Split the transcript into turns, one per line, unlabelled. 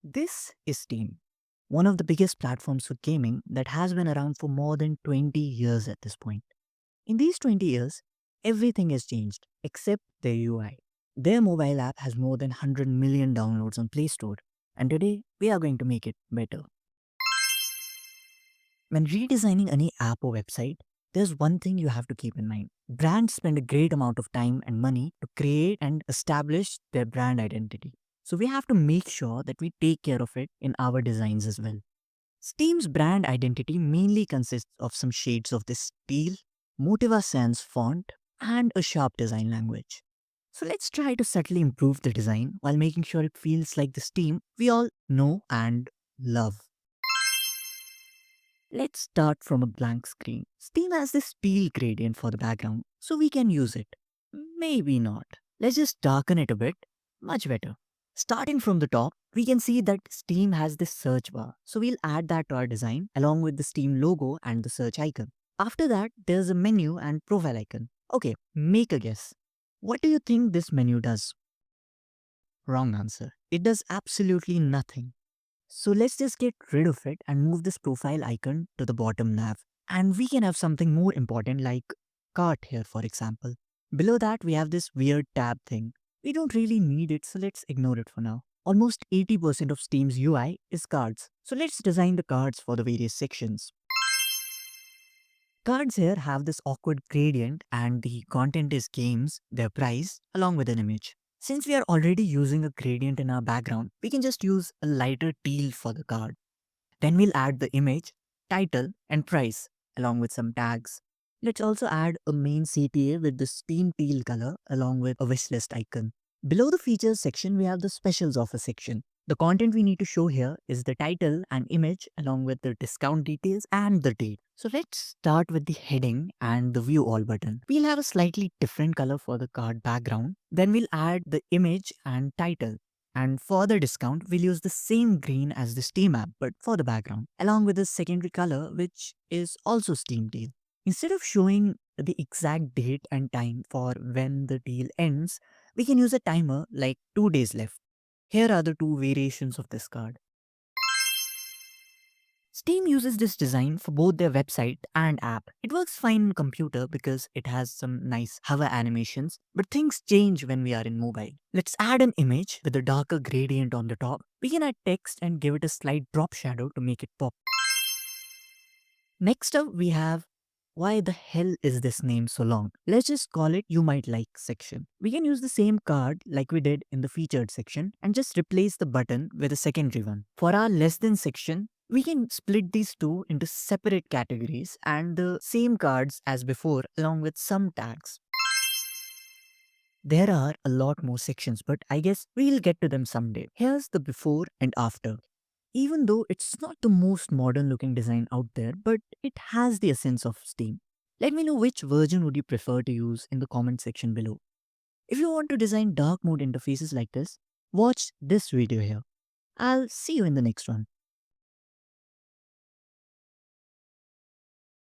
This is Steam, one of the biggest platforms for gaming that has been around for more than 20 years at this point. In these 20 years, everything has changed except their UI. Their mobile app has more than 100 million downloads on Play Store, and today we are going to make it better. When redesigning any app or website, there's one thing you have to keep in mind. Brands spend a great amount of time and money to create and establish their brand identity. So we have to make sure that we take care of it in our designs as well. Steam's brand identity mainly consists of some shades of this teal, Motiva Sans font, and a sharp design language. So let's try to subtly improve the design while making sure it feels like the Steam we all know and love. Let's start from a blank screen. Steam has this teal gradient for the background, so we can use it. Maybe not. Let's just darken it a bit. Much better. Starting from the top, we can see that Steam has this search bar. So we'll add that to our design along with the Steam logo and the search icon. After that, there's a menu and profile icon. Okay, make a guess. What do you think this menu does? Wrong answer. It does absolutely nothing. So let's just get rid of it and move this profile icon to the bottom nav. And we can have something more important like cart here, for example. Below that, we have this weird tab thing. We don't really need it, so let's ignore it for now. Almost 80% of Steam's UI is cards. So let's design the cards for the various sections. Cards here have this awkward gradient and the content is games, their price, along with an image. Since we are already using a gradient in our background, we can just use a lighter teal for the card. Then we'll add the image, title, and price, along with some tags. Let's also add a main CTA with the Steam teal color along with a wishlist icon. Below the features section, we have the specials offer section. The content we need to show here is the title and image along with the discount details and the date. So let's start with the heading and the view all button. We'll have a slightly different color for the card background. Then we'll add the image and title. And for the discount, we'll use the same green as the Steam app, but for the background, along with the secondary color, which is also Steam teal. Instead of showing the exact date and time for when the deal ends, we can use a timer like 2 days left. Here are the two variations of this card. Steam uses this design for both their website and app. It works fine on computer because it has some nice hover animations, but things change when we are in mobile. Let's add an image with a darker gradient on the top. We can add text and give it a slight drop shadow to make it pop. Next up we have why the hell is this name so long? Let's just call it you might like section. We can use the same card like we did in the featured section and just replace the button with a secondary one. For our less than section, we can split these two into separate categories and the same cards as before along with some tags. There are a lot more sections, but I guess we'll get to them someday. Here's the before and after. Even though it's not the most modern looking design out there, but it has the essence of Steam. Let me know which version would you prefer to use in the comment section below. If you want to design dark mode interfaces like this, watch this video here. I'll see you in the next one.